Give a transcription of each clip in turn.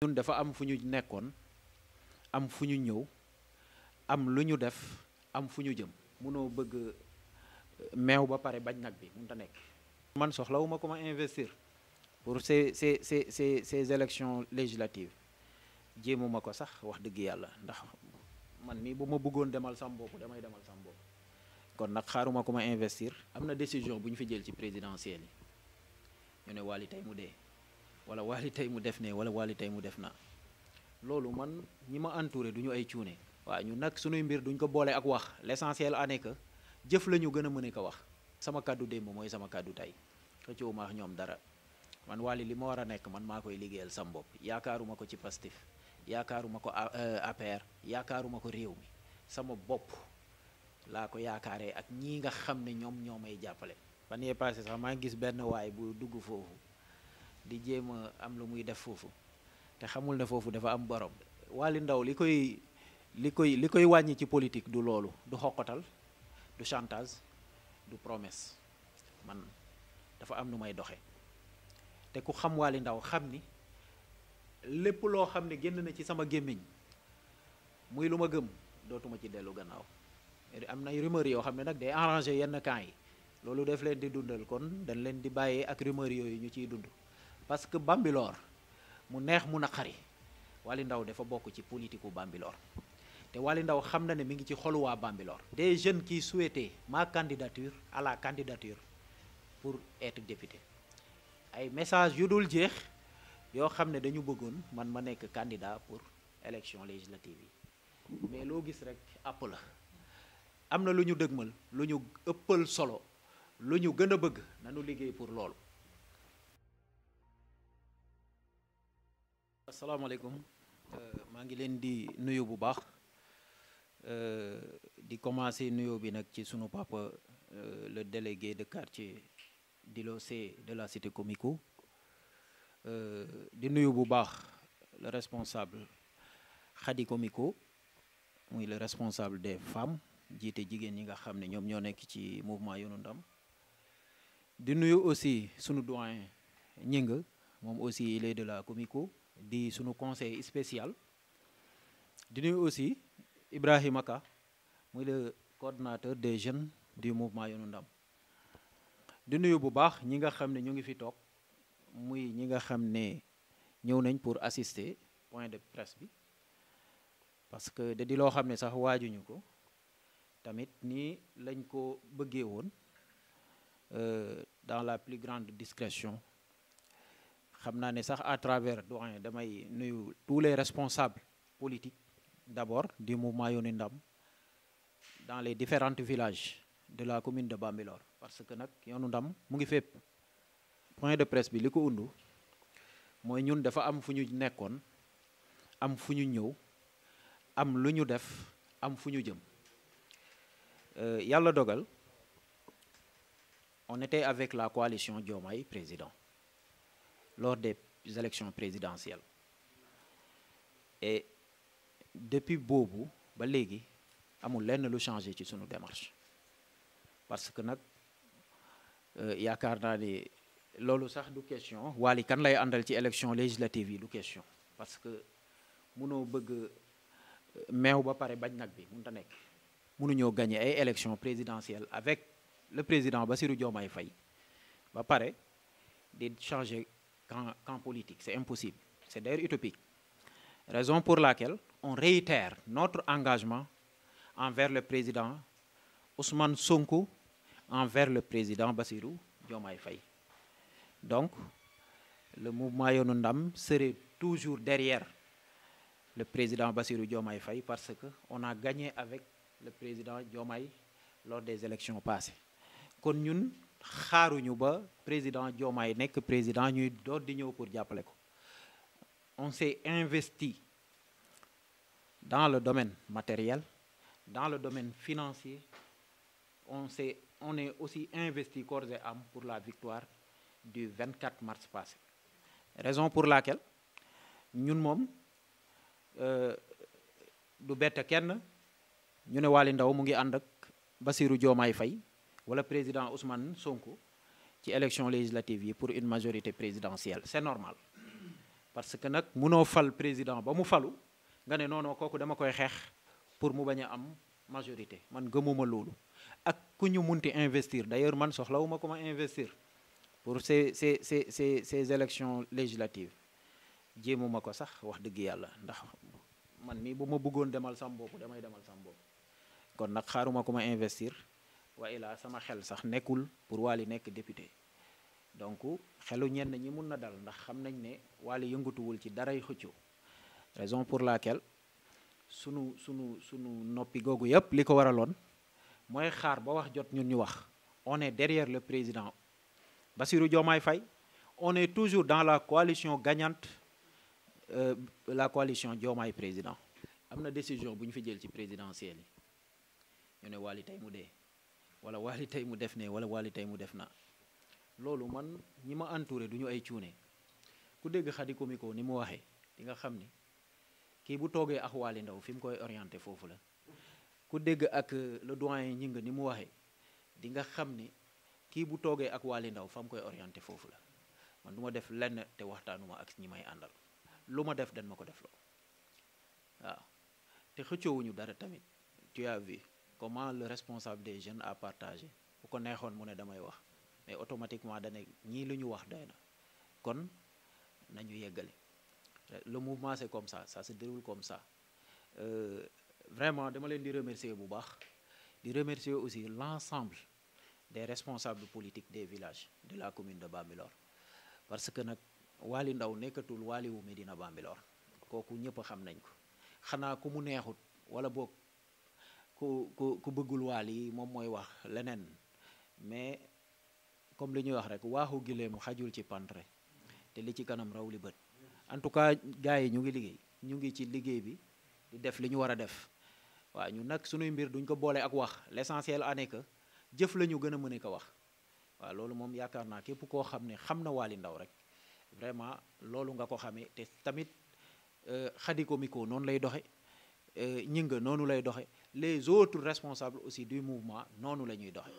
ñun dafa am fu ñu nekkoon am fu ñu ñëw am lu ñu def am fu ñu jëm munoo bëgg meew ba pare bañ nag bi mënut a nekk. man soxlawuma ko ma investir pour ces élections législatives jéemuma ko sax wax dëgg yàlla ndax man mii bu ma bëggoon demal sam bopp damay demal sam bopp kon nag xaaruma ko ma investir. am na décision bu ñu fi jël ci présidentielle yi ñu ne Wally tey mu dee wala Wally tey mu def ne wala Wally tey mu def na loolu man ñi ma entouré du ñu ay cuune. waaw ñu nag suñuy mbir duñ ko boole ak wax l'essentiel en est que jëf la ñu gën a mën ko wax. sama kàddu démb mooy sama kàddu tey xëccoo ma ak ñoom dara man Wally li ma war a nekk man maa koy liggéeyal sam bopp yaakaaruma ko ci Pastef yaakaaruma ko APR yaakaaruma ko réew mi sama bopp laa ko yaakaaree ak ñii nga xam ne ñoom ñoo may jàppale. fan yee passé sax maa ngi gis benn waay bu dugg foofu di jéem a am lu muy def foofu te xamul ne foofu dafa am borom. Wally Ndaw li koy wàññi ci politique du loolu du xoqatal du chantage du promesse man dafa am nu may doxe te ku xam Wally Ndaw xam ni lépp loo xam ne génn na ci sama gémmiñ muy lu ma gëm dootuma ci dellu gannaaw. am na rumeur yoo xam ne nag day arranger yenn camps yi loolu def leen di dundal kon dañ leen di bàyyee ak rumeur yooyu ñu ciy dund parce que Bambilor mu neex mu naqari Wally Ndaw dafa bokk ci politiku Bambilor te Wally Ndaw xam na ne mi ngi ci xolu waa Bambilor. des jeunes qui souhaitaient ma candidature à la candidature pour être député ay message yu dul jeex yoo xam ne dañu bëggoon man ma nekk candidat pour élection législative yi mais loo gis rek àpp la am na lu ñu dëgmal lu ñu ëppal solo lu ñu gën a bëgg nañu liggéey pour loolu. asalaamaaleykum maa ngi leen di nuyu bu baax di commencer nuyoo bi nag ci sunu papa le délégué de quartier Dilo C de la cité Comico di nuyu bu baax le responsable Khady Comico muy le responsable des femmes jiite jigéen ñi nga xam ne ñoom ñoo nekk ci mouvement Yoonu Ndam di nuyu aussi sunu doyen Ñing moom aussi il est de la Comico di sunu conseil spécial di nuyu aussi Ibrahima Ka muy le coordonnateur des jeunes du mouvement Yoonu Ndam di nuyu bu baax ñi nga xam ne ñu ngi fi toog muy ñi nga xam ne ñëw nañ pour assister point de presse bi parce que da di loo xam ne sax waajuñu ko tamit nii lañ ko bëggee woon dans la plus grande discrétion. xam naa ne sax à travers doyen damay nuyu tous les responsables politiques d'abord du mouvement Yoonu Ndam dans les différents villages de la commune de Bambilor parce que nag Yoonu Ndam mu ngi fépp. point de presse bi li ko undu mooy ñun dafa am fu ñu nekkoon am fu ñu ñëw am lu ñu def am fu ñu jëm yàlla dogal on était avec la coalition Diomaye président lors des élections présidentielles et depuis boobu ba léegi amul lenn lu changé ci sunu démarche parce que nag yaakaar naa ni loolu sax du question Wally kan lay àndal ci élection législative yi du question parce que munoo bëgg meew ba pare bañ nag bi mënut a nekk. mënuñoo gagner ay élections présidentielles avec le président Bassirou Diomaye Faye ba pare di changer camp politique c'est impossible c'est d'ailleurs utopique raison pour laquelle on réitère notre engagement envers le président Ousmane Sonko envers le président Bassirou Diomaye Faye. Donc le mouvement Yoonu Ndam serait toujours derrière le président Bassirou Diomaye Faye parce que on a gagné avec le président Diomaye lors des élections passées kon ñun xaaruñu ba président Diomaye nekk président ñuy doot di ñëw pour jàppale ko. On s'est investi dans le domaine matériel, dans le domaine financier, on est aussi investi corps et âme pour la victoire du 24 mars passé. Raison pour laquelle ñun moom du bett kenn ñu ne Wally Ndaw mu ngi ànd ak Bassirou Diomaye Faye wala président Ousmane Sonko ci élection législative yi pour une majorité présidentielle c'est normal parce que nag munoo fal président ba mu falu nga ne non non kooku dama koy xeex pour mu bañ a am majorité man gëmuma loolu ak ku ñu munti investir d'ailleurs man soxlawuma ko ma investir pour ces élections législatives jéemuma ko sax wax dëgg yàlla ndax man mii bu ma bëggoon demal sam bopp damay demal sam bopp kon nag xaaruma ko ma investir wa ilaa sama xel sax nekkul pour Wally nekk député donc xelu ñenn ñi mun na dal ndax xam nañ ne Wally yëngatuwul ci daray xëccoo raison pour laquelle sunu noppi googu yëpp li ko waraloon mooy xaar ba wax jot ñun ñu wax on est derrière le président Bassirou Diomaye Faye on est toujours dans la coalition gagnante la coalition Diomaye président am na décision bu ñu fi jël ci présidentielle yi ñu ne Wally tey mu dee wala Wally tey mu def ne wala Wally tey mu def na loolu man ñi ma entouré du ñu ay cuune ku dégg Khady Komiko ni mu waxee di nga xam ni kii bu toogee ak Wally Ndaw fi mu koy orienté foofu la ku dégg ak le doyen Gningue ni mu waxee di nga xam ni kii bu toogee ak Wally Ndaw fa mu koy orienté foofu la man du ma def lenn te waxtaanuma ak ñi may àndal lu ma def dan ma ko def loo waaw te xëccoowuñu dara tamit tu as vu comment le responsable des jeunes a partagé bu ko neexoon mu ne damay wax mais automatiquement dane ñii lu ñu wax doy na kon nañu yeggale le mouvement c'est comme ça se déroule comme ça vraiment dama leen di remercier bu baax di remercier aussi l'ensemble des responsables politiques des villages de la commune de Bambilor parce que nag Wally Ndaw nekkatul Wally wu Médina Bambilor kooku ñëpp xam nañ ko xanaa ku mu neexut wala boog ku bëggul Wally moom mooy wax leneen mais comme li ñuy wax rek waaxu gileemu xajul ci pantre te li ci kanam raw li bët en tout cas gars yi ñu ngi liggéey ñu ngi ci liggéey bi di def li ñu war a def waaw ñu nag suñuy mbir duñ ko boole ak wax l'essentiel en est que jëf la ñu gën a mën ko wax waaw loolu moom yaakaar naa képp koo xam ne xam na Wally Ndaw rek vraiment loolu nga ko xamee te tamit Khady Komiko noonu lay doxe Gningue noonu lay doxe les autres responsables aussi du mouvement noonu la ñuy doxe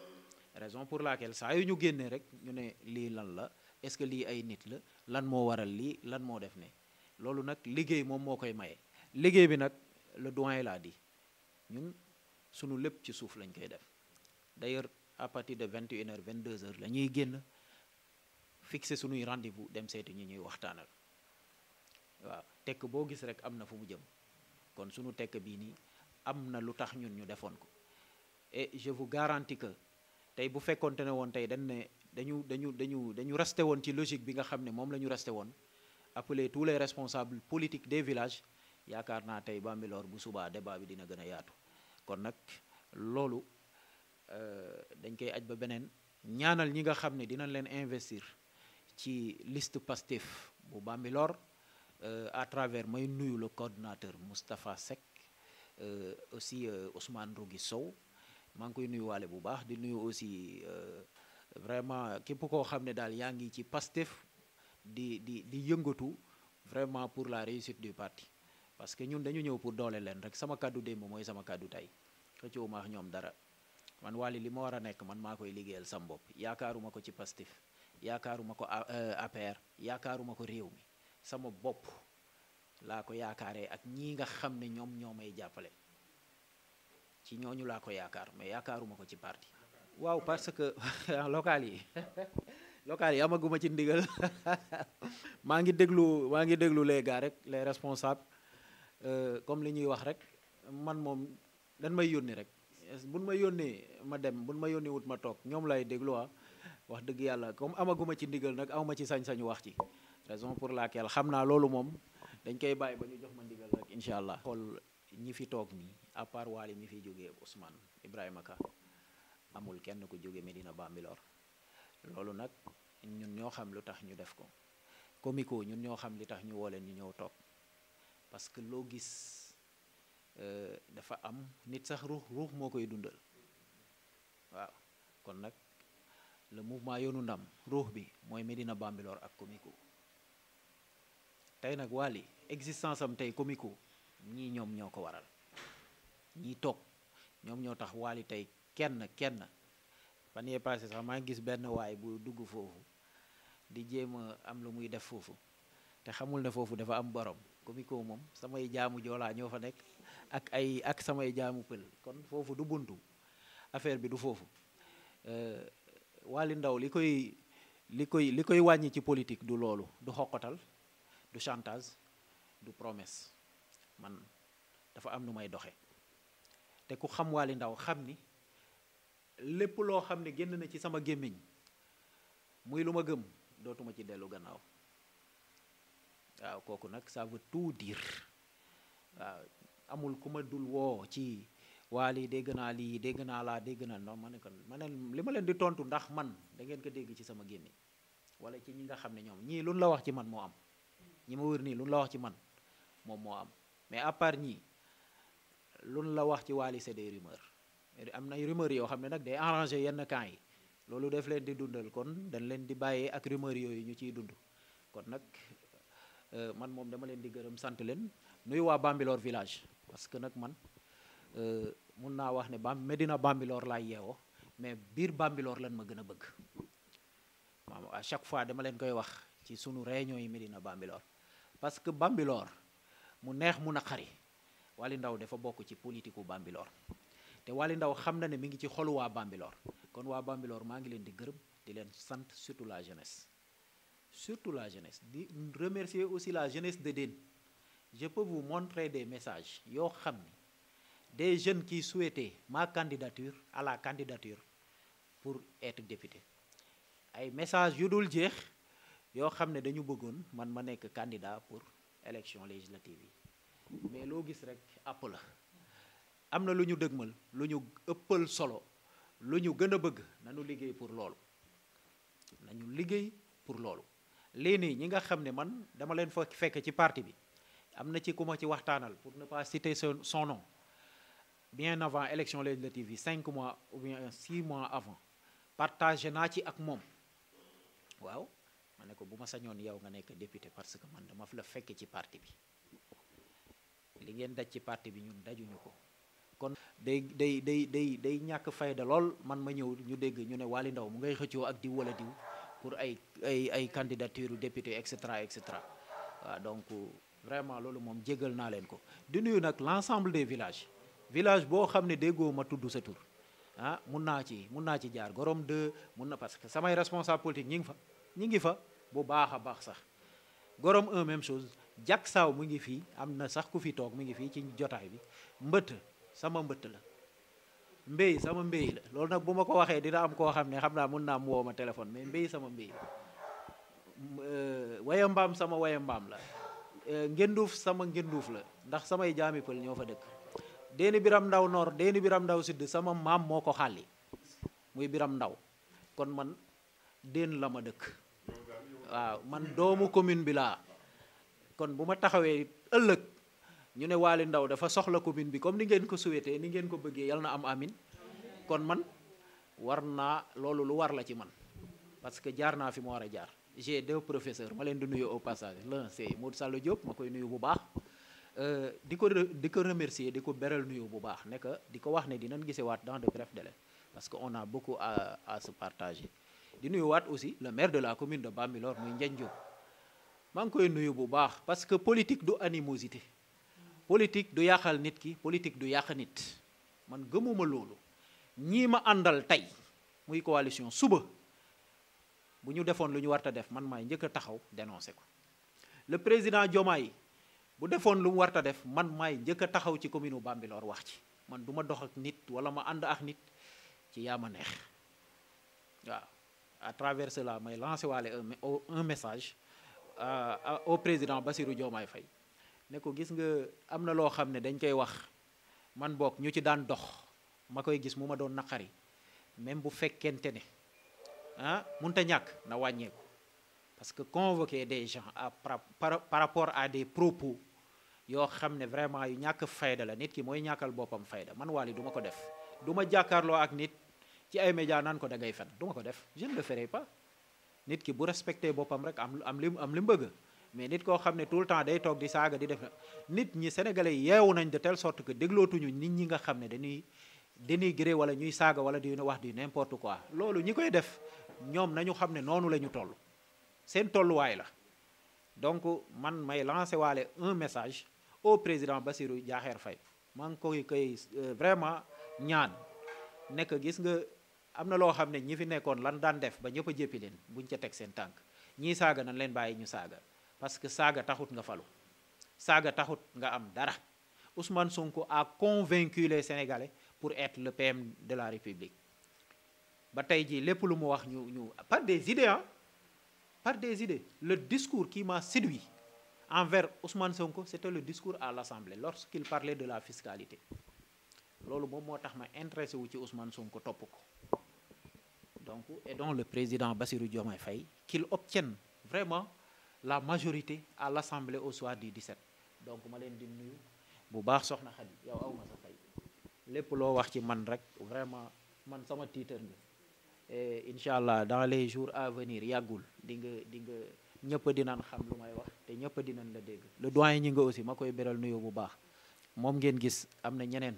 raison pour laquelle saa yu ñu génnee rek ñu ne lii lan la est-ce que lii ay nit la lan moo waral lii lan moo def ne loolu nag liggéey moom moo koy maye liggéey bi nag le doyen l'a dit ñun sunu lépp ci suuf lañ koy def d'ailleurs à partir de 21h 22h la ñuy génn fixer sunuy rendez-vous dem seeti ñi ñuy waxtaanal waaw tekk boo gis rek am na fu mu jëm kon sunu tekk bii nii am na lu tax ñun ñu defoon ko et je vous garantis que tey bu fekkonte ne woon tey dañ ne dañu resté woon ci logique bi nga xam ne moom la ñu resté woon appeler tous les responsables politiques des villages yaakaar naa tey Bambilor bu subaa débat bi dina gën a yaatu kon nag loolu dañ koy aj ba beneen ñaanal ñi nga xam ne dinañ leen investir ci liste Pastef bu Bambilor à travers may nuyu le coordinateur Moustapha Seck aussi Ousmane Rougui Sow maa ngi koy nuyu waale bu baax di nuyu aussi vraiment képp koo xam ne daal yaa ngi ci Pastef di yëngatu vraiment pour la réussite du parti parce que ñun dañu ñëw pour doole leen rek sama kàddu démb mooy sama kàddu tey xëccoo ma ak ñoom dara man Wally li ma war a nekk man maa koy liggéeyal sam bopp yaakaaruma ko ci Pastef yaakaaruma ko APR yaakaaruma ko réew mi sama bopp laa ko yaakaaree ak ñii nga xam ne ñoom ñoo may jàppale ci ñooñu laa ko yaakaar mais yaakaaruma ko ci parti waaw parce que local yi amaguma ci ndigal maa ngi déglu les gars rek les responsables comme li ñuy wax rek man moom dañ may yónni rek buñ ma yónnee ma dem buñ ma yónni wut ma toog ñoom lay déglu wax dëgg yàlla comme amaguma ci ndigal nag awma ci sañ-sañu wax ci raison pour laquelle xam naa loolu moom dañ koy bàyyi ba ñu jox ma ndigal rek incha allah. xool ñi fi toog nii à part Wally mi fi jógee Ousmane Ibrahima Ka amul kenn ku jóge Médina Bambilor loolu nag ñun ñoo xam lu tax ñu def ko Komiko ñun ñoo xam li tax ñu woo leen ñu ñëw toog parce que loo gis dafa am nit sax ruux moo koy dundal waaw kon nag le mouvement yoonu ndam ruux bi mooy Médina Bambilor ak Komiko tey nag Wally existence am tey Komiko ñii ñoom ñoo ko waral ñii toog ñoom ñoo tax Wally tey kenn fan yee passé sax maa ngi gis benn waay bu dugg foofu di jéem a am lu muy def foofu te xamul ne foofu dafa am borom comico moom samay jaamu joolaa ñoo fa nekk ak samay jaamu pël kon foofu du buntu affaire bi du foofu Waly Ndao li koy wàññi ci politique du loolu du xoqatal du chantage du promesse man dafa am nu may doxe te ku xam Waly Ndao xam ni lépp loo xam ne génn na ci sama gémmiñ muy lu ma gëm dootuma ci dellu gannaaw waaw kooku nag ça veut tout dire waaw amul ku ma dul woo ci Waly dégg naa lii dégg naa laa dégg naa non ma ne li ma leen di tontu ndax man da ngeen ko dégg ci sama gémmiñ wala ci ñi nga xam ne ñoom ñii luñ la wax ci man moo am ñi ma wër nii luñ la wax ci man moom moo am mais à part ñii luñ la wax ci Waly c'est des rumeurs am na rumeurs yoo xam ne nag day arranger yenn camps yi loolu def leen di dundal kon dañ leen di bàyyee ak rumeurs yooyu ñu ciy dund kon nag man moom dama leen di gërëm sant leen nuyu waa Bambilor village parce que nag man mun naa wax ne Medina Bambilor laay yeewoo mais biir Bambilor lan ma gën a bëgg maanaam à chaque fois dama leen koy wax ci sunu réunion yi Medina Bambilor parce que Bambilor mu neex mu naqari Waly Ndao dafa bokk ci politiku Bambilor te Waly Ndao xam na ne mi ngi ci xolu waa Bambilor kon waa Bambilor maa ngi leen di gërëm di leen sant surtout la jeunesse di remercier aussi la jeunesse de Dène je peux vous montrer des messages yoo xam ni des jeunes qui souhaitaient ma candidature à la candidature pour être député ay messages yu dul jeex yoo xam ne dañu bëggoon man ma nekk candidat pour élection législative yi mais loo gis rek àpp la am na lu ñu dëgmal lu ñu ëppal solo lu ñu gën a bëgg nañu liggéey pour loolu lii nii ñi nga xam ne man dama leen fa fekk ci parti bi am na ci ku ma ci waxtaanal pour ne pas citer son nom bien avant élection législative yi 5 mois ou bien 6 mois avant partagé naa ci ak moom waaw ma ne ko bu ma sañoon yow nga nekk député parce que man dama la fekk ci parti bi li ngeen daj ci parti bi ñun dajuñu ko kon day ñàkk fayda lool man ma ñëw ñu dégg ñu ne Waly Ndao mu ngay xëccoo ak diw wala diw pour ay candidature député et cetera waaw donc vraiment loolu moom jégal naa leen ko di nuyu nag l'ensemble des village boo xam ne déggoo ma tudd sa tur mun naa ci jaar Gorom 2 mun na parce que samay responsable politique ñi ngi fa bu baax a baax sax Gorom 1 même chose jak saaw mu ngi fii am na sax ku fi toog mu ngi fii ci jotaay bi mbëtt sama mbëtt la mbéy sama mbéy la loolu nag bu ma ko waxee dina am koo xam ne xam naa mun naa mu woo ma téléphone mais mbéy sama mbéy la waya mbaam sama waya mbaam la ngenduuf sama ngenduuf la ndax samay jaami pël ñoo fa dëkk Déni Biram Ndao Nord Déni Biram Ndao Sud sama maam moo ko xàlli muy Biram Ndao kon man Déen la ma dëkk waaw man doomu commune bi laa kon bu ma taxawee ëllëg ñu ne Waly Ndao dafa soxla commune bi comme ni ngeen ko souhaité ni ngeen ko bëggee yal na am amin kon man war naa loolu lu war la ci man parce que jaar naa fi mu war a jaar j'ai 2 professeurs ma leen di nuyu au passage l'un c'est Modou Sall Diop ma koy nuyu bu baax di ko remercier di ko beral nuyu bu baax ne que di ko wax ne dinañ gisewaat dans de brefs délais parce que on a beaucoup à se partager di nuyuwaat aussi le maire de la commune de Bambilor muy Ndiagne Diop maa ngi koy nuyu bu baax parce que politique du animosité politique du yàqal nit ki politique du yàq nit man gëmuma loolu ñii ma àndal tey muy coalition suba bu ñu defoon lu ñu warta def man maay njëkk a taxaw dénoncé ko le président Diomaye bu defoon lu mu warta def man maay njëkk a taxaw ci commune u Bambilor wax ci man du ma dox ak nit wala ma ànd ak nit ci yaa ma neex waaw à travers cela may lancé waale un message au président Bassirou Diomaye Faye ne ko gis nga am na loo xam ne dañ koy wax man bokk ñu ci daan dox ma koy gis mu ma doon naqari même bu fekkente ne munta ñàkk na wàññeeku parce que convoquer des gens par rapport à des propos yoo xam ne vraiment yu ñàkk fayda la nit ki mooy ñàkkal boppam fayda man Waly du ma ko def du ma jàkkaarloo ak nit ci ay médias naan ko da ngay fen du ma ko def je ne le ferai pas nit ki bu respecté boppam rek am li mu bëgg mais nit koo xam ne tout le temps day toog di saaga di def nit ñi sénégalais yeewu nañ de telle sorte que déglootuñu nit ñi nga xam ne dañuy dénigrer wala ñuy saaga wala di wax di n'importe quoi loolu ñi koy def ñoom nañu xam ne noonu la ñu toll seen tolluwaay la donc man may lancé waale un message au président Bassirou Diakhar Faye maa ngi koy vraiment ñaan nekk gis nga am na loo xam ne ñi fi nekkoon lan daan def ba ñëpp a jéppi leen buñ ca teg seen tànk ñii saaga nañ leen bàyyi ñu saaga parce que saaga taxut nga falu saaga taxut nga am dara. Ousmane Sonko a convaincu les Sénégalais pour être le PM de la République ba tey jii lépp lu mu wax ñu par des idées hein, par des idées. Le discours qui m'a séduit envers Ousmane Sonko c'était le discours à l'Assemblée lorsqu'il parlait de la fiscalité loolu moom moo tax ma intéressé wu ci Ousmane Sonko topp ko donc et donc le président Bassirou Diomaye Faye qu'il obtienne vraiment la majorité à l'Assemblée au soir du 17 donc ma leen di nuyu bu baax soxna Khady yow awma sa fay lépp loo wax ci man rek vraiment man sama tiitar nga et incha allah dans les jours à venir yàggul di nga ñëpp dinañ xam lu may wax te ñëpp dinañ la dégg le doyen ñi nga aussi ma koy beral nuyu bu baax moom ngeen gis am na ñeneen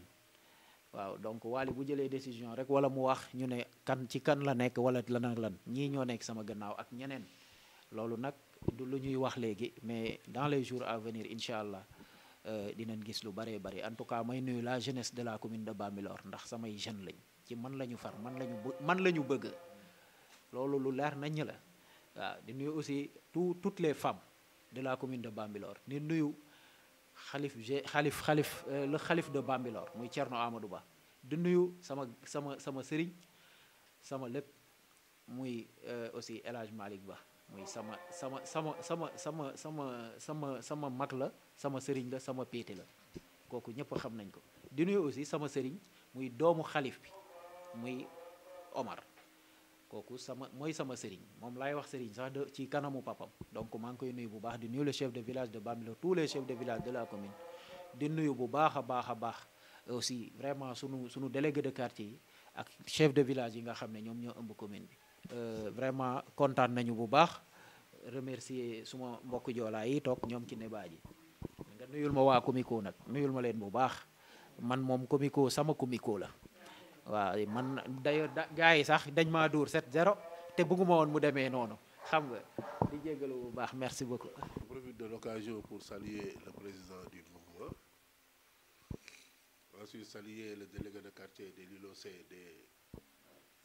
waaw donc Wally bu jëlee décision rek wala mu wax ñu ne kan ci kan la nekk wala lan ak lan ñii ñoo nekk sama gannaaw ak ñeneen loolu nag du lu ñuy wax léegi mais dans les jours à venir incha allah dinañ gis lu bëree bëri en tout cas may nuyu la jeunesse de la commune de Bambilor ndax samay jeunes lañ ci man la ñu far man la ñu bëgg loolu lu leer nañ la waaw di nuyu aussi toutes les femmes de la commune de Bambilor di nuyu le xalif de Bambilor muy Thierno Amadou Ba di nuyu sama sëriñ sama lépp muy aussi El Hadj Malick Ba muy sama mag la sama sëriñ la sama péete la kooku ñëpp xam nañ ko di nuyu aussi sama sëriñ muy doomu xalif bi muy Omar kooku mooy sama sëriñ moom laay wax sëriñ sax ci kanamu papam donc maa ngi koy nuyu bu baax di nuyu le chef de village de Bambilor tous les chefs de village de la commune di nuyu bu baax a baax aussi vraiment sunu délégué de quartier yi ak chef de village yi nga xam ne ñoom ñoo ëmb commune bi vraiment kontaan nañu bu baax remercier suma mbokk joolaa yi toog ñoom ci nebaa ji nga nuyul ma waa Comico nag nuyul ma leen bu baax man moom Comico sama Comico la waaw man d'ailleurs gars yi sax dañ maa dóor 7-0 te bëgguma woon mu demee noonu xam nga di jégalu bu baax merci beaucoup. Je profite de l'occasion pour saluer le président du mouvement, ensuite saluer le délégué de quartier de l'îlot C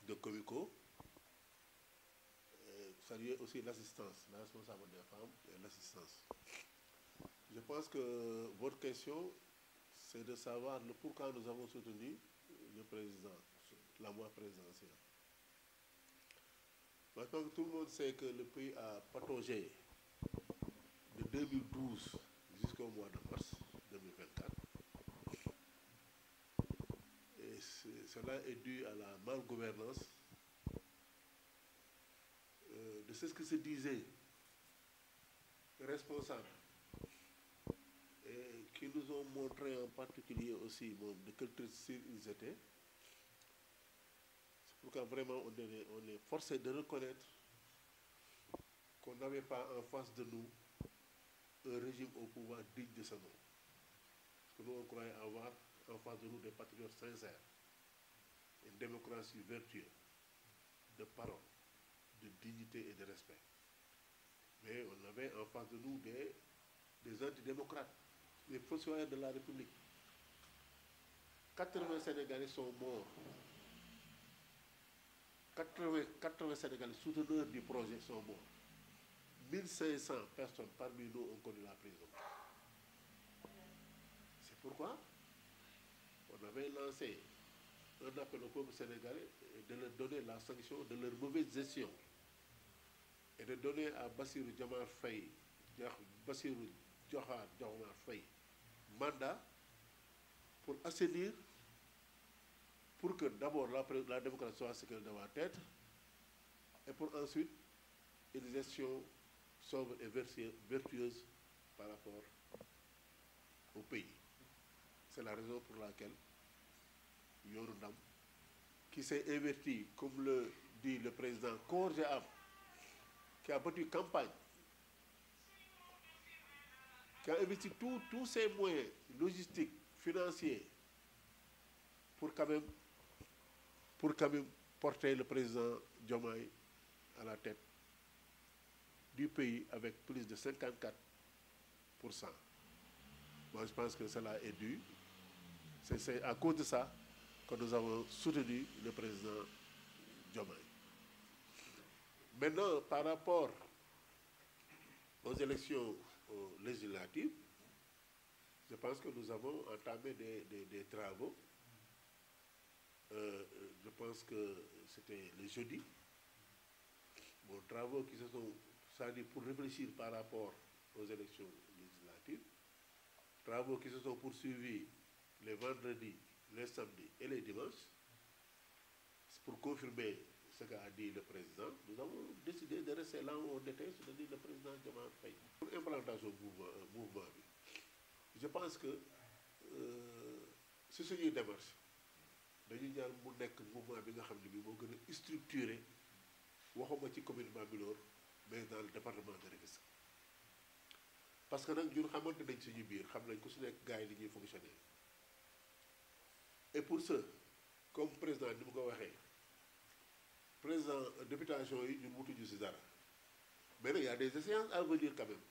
de Comico, saluer aussi l'assistance, la responsable des femmes et l'assistance. Je pense que votre question, c'est de savoir le pourquoi nous avons soutenu le président, la voie présidentielle. Maintenant que tout le monde sait que le pays a pataugé de 2012 jusqu'au mois de mars 2024, et cela est dû à la malgouvernance de ce que se disait responsables et qui nous ont montré en particulier aussi de quel style ils étaient. C'est pourquoi vraiment on est forcé de reconnaître qu'on n'avait pas en face de nous un régime au pouvoir digne de ce nom. Parce que nous on croyait avoir en face de nous des patriotes sincères, une démocratie vertueuse, de parole, de dignité et de respect. Mais on avait en face de nous des antidémocrates, des fossoyeurs de la République. 80 Sénégalais sont morts. 80 Sénégalais souteneurs du projet sont morts. 1500 personnes parmi nous ont connu la prison. C'est pourquoi on avait lancé un appel au peuple sénégalais de leur donner la sanction de leur mauvaise gestion et de donner à Bassirou Diomaye Faye, Bassirou Diomaye Faye, mandat pour assainir, pour que d'abord la démocratie soit ce qu'elle doit être, et pour ensuite une gestion sobre et vertueuse par rapport au pays. C'est la raison pour laquelle Yorundam, qui s'est inverti, comme le dit le président corps et âme, qui a battu campagne, qui a investi tous ses moyens logistiques, financiers, pour quand même porter le président Diomaye à la tête du pays avec plus de 54%. Moi, je pense que cela est dû. C'est à cause de ça que nous avons soutenu le président Diomaye. Maintenant, par rapport aux élections législatives, je pense que nous avons entamé des travaux. Je pense que c'était le jeudi. Bon, travaux qui se sont salués pour réfléchir par rapport aux élections législatives. Travaux qui se sont poursuivis les vendredis, les samedis et les dimanches. Pour confirmer ce qu'a dit le président, nous avons décidé de rester là où on était, c'est-à-dire le président Diomaye Faye. Pour l'implantation du mouvement, je pense que c'est une démarche. Dañu ñaan mu nekk mouvement bi nga xam ne bi moo gën a structuré waxuma ci commune Bambilor mais dans le département de Rufisque parce que nag ñun xamante nañ suñu biir xam nañ ku su nekk gars yi li ñuy fonctionner et pour ce comme président ni mu ko waxee président députation yi ñun wutuñu si dara mais nag y a des échéances à venir quand même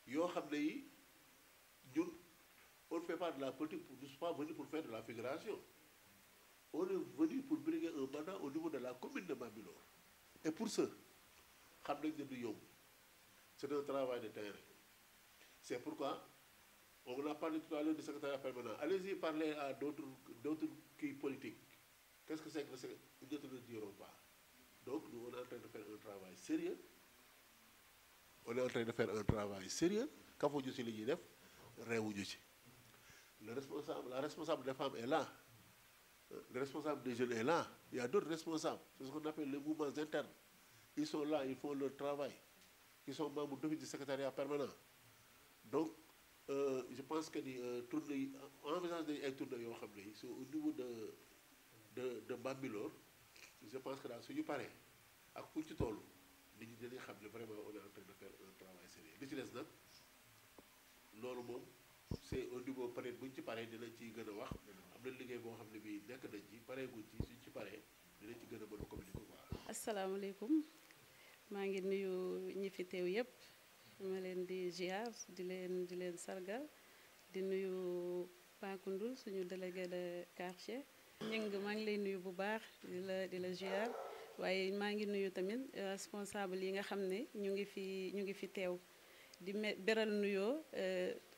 yoo xam ne yi ñun on ne fait pas de la politique, nous ne sommes pas venus pour faire de la figuration. On est venu pour briguer un mandat au niveau de la commune de Bambilor. Et pour ce, c'est un travail de terrain. C'est pourquoi, on a parlé tout à l'heure du secrétariat permanent. Allez-y parler à d'autres qui politiques. Qu'est-ce que c'est que ils ne le diront pas. Donc, nous, on est en train de faire un travail sérieux. Quand vous dites les la responsable des femmes est là. Le responsable des jeunes est là. Il y a d'autres responsables. C'est ce qu'on appelle les mouvements internes. Ils sont là, ils font leur travail. Ils sont membres du secrétariat permanent. Donc, je pense que envisage des tournées au niveau de Bambilor, je pense que là, si nous parlons, à Koutitol, vraiment on est en train de faire un travail sérieux. L'utilisation, c'est au niveau peut-être buñ ci paré dina ci gëna wax amna liggéey bo xamné bi nek nañ ci paré guñ ci suñ ci paré dina ci gëna mëna communiquer quoi. Assalamu alaykum ma ngi nuyu ñi fi teew yépp ma leen di ziar di leen sargal di nuyu Pakundul suñu délégué de quartier ñing ma ngi lay nuyu bu baax di la ziar waye ma ngi nuyu tamit responsable yi nga xamné ñu ngi fi teew di beral nuyo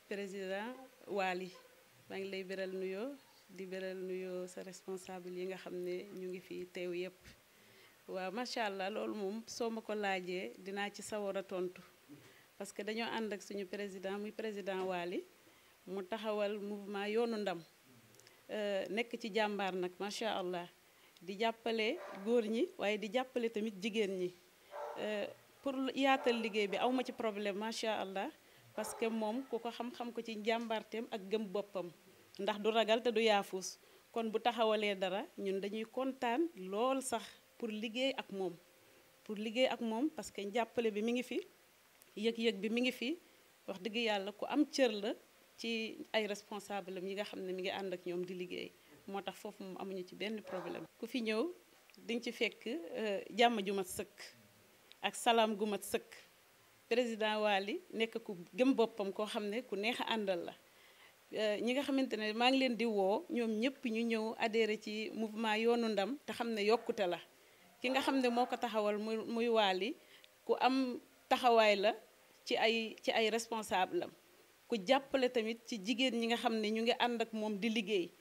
président Wali maa ngi lay beral nuyoo di beral nuyoo sa responsable yi nga xam ne ñu ngi fi teew yépp waaw macha allah loolu moom soo ma ko laajee dinaa ci sawar a tontu parce que dañoo ànd ak suñu président muy président Wali mu taxawal mouvement yoonu ndam nekk ci jàmbaar nag macha allah di jàppale góor ñi waaye di jàppale tamit jigéen ñi pour yaatal liggéey bi awma ci problème macha allah. Parce que moom ku ko xam-xam ko ci njàmbaarteem ak gëm boppam ndax du ragal te du yaafus kon bu taxawalee dara ñun dañuy kontaan lool sax pour liggéey ak moom parce que jàppale bi mi ngi fi yëg-yëg bi mi ngi fi wax dëgg yàlla ku am cër la ci ay responsable am yi nga xam ne mi ngi ànd ak ñoom di liggéey moo tax foofu moom amuñu ci benn problème ku fi ñëw di nga ci fekk jàmm ju mat sëkk ak salaam gu mat sëkk président Wali nekk ku gëm boppam koo xam ne ku neex a àndal la ñi nga xamante ne maa ngi leen di woo ñoom ñëpp ñu ñëw adhéré ci mouvement yoonu ndam te xam ne yokkute la ki nga xam ne moo ko taxawal muy Wali ku am taxawaay la ci ay responsable am ku jàppale tamit ci jigéen ñi nga xam ne ñu ngi ànd ak moom di liggéey